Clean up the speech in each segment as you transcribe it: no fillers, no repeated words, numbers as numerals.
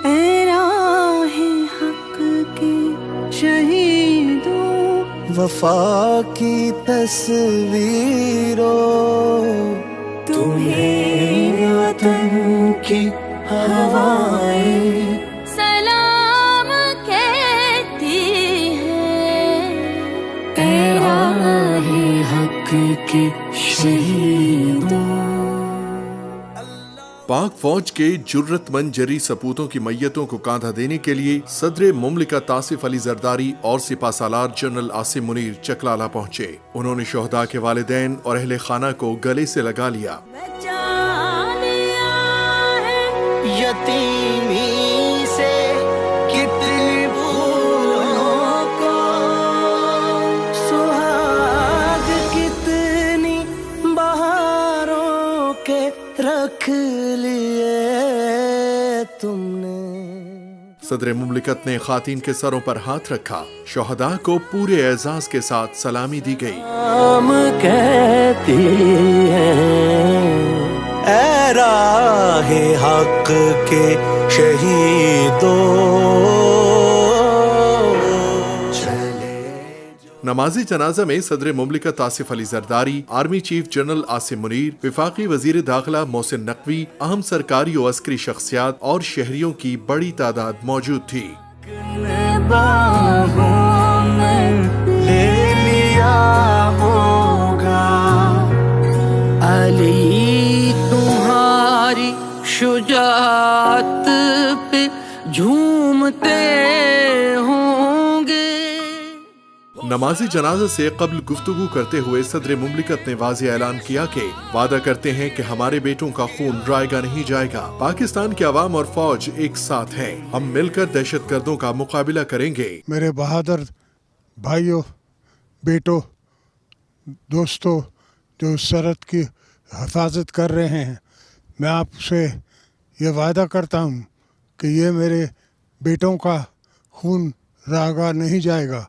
اے راہ حق کے شہیدوں، وفا کی تصویروں، تمہیں وطن کی ہوائیں سلام کہتی ہے، اے راہ حق کے شہیدوں۔ پاک فوج کے جرت مند جری سپوتوں کی میتوں کو کاندھا دینے کے لیے صدر مملکت آصف علی زرداری اور سپہ سالار جنرل عاصم منیر چکلالہ پہنچے۔ انہوں نے شہداء کے والدین اور اہل خانہ کو گلے سے لگا لیا۔ یتیمی سے کتنی پھولوں کو، سہاگ کتنی بہاروں کے رکھ لیے تم نے۔ صدر مملکت نے خواتین کے سروں پر ہاتھ رکھا، شہداء کو پورے اعزاز کے ساتھ سلامی دی گئی۔ ہم کہتی ہیں اے راہ حق کے شہیدوں، نماز جنازہ میں صدر مملکت Asif Ali Zardari, army chief general Asim Munir, وفاقی وزیر داخلہ محسن نقوی، اہم سرکاری و عسکری شخصیات اور شہریوں کی بڑی تعداد موجود تھی۔ باہوں میں لے لیا ہوگا علی تمہاری شجاعت پہ جھومتے ہوں گے۔ نماز جنازہ سے قبل گفتگو کرتے ہوئے صدر مملکت نے واضح اعلان کیا کہ وعدہ کرتے ہیں کہ ہمارے بیٹوں کا خون رائے گا نہیں جائے گا۔ پاکستان کے عوام اور فوج ایک ساتھ ہیں، ہم مل کر دہشت گردوں کا مقابلہ کریں گے۔ میرے بہادر بھائیوں، بیٹوں، دوستوں جو سرحد کی حفاظت کر رہے ہیں، میں آپ سے یہ وعدہ کرتا ہوں کہ یہ میرے بیٹوں کا خون راگا نہیں جائے گا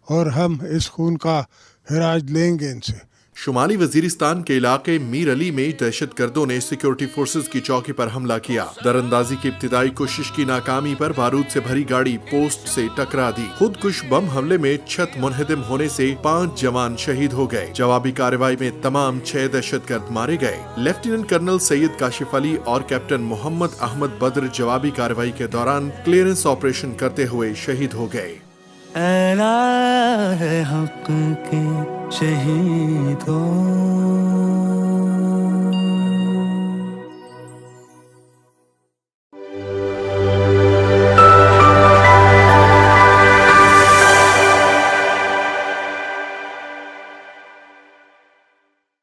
اور ہم اس خون کا خراج لیں گے ان سے۔ شمالی وزیرستان کے علاقے میر علی میں دہشت گردوں نے سیکیورٹی فورسز کی چوکی پر حملہ کیا۔ دراندازی کی ابتدائی کوشش کی ناکامی پر بارود سے بھری گاڑی پوسٹ سے ٹکرا دی۔ خودکش بم حملے میں چھت منہدم ہونے سے 5 جوان شہید ہو گئے۔ جوابی کارروائی میں تمام 6 دہشت گرد مارے گئے۔ لیفٹیننٹ کرنل سید کاشف علی اور کیپٹن محمد احمد بدر جوابی کارروائی کے دوران کلیئرنس آپریشن کرتے ہوئے شہید ہو گئے۔ اے راہ حق کے شہیدوں،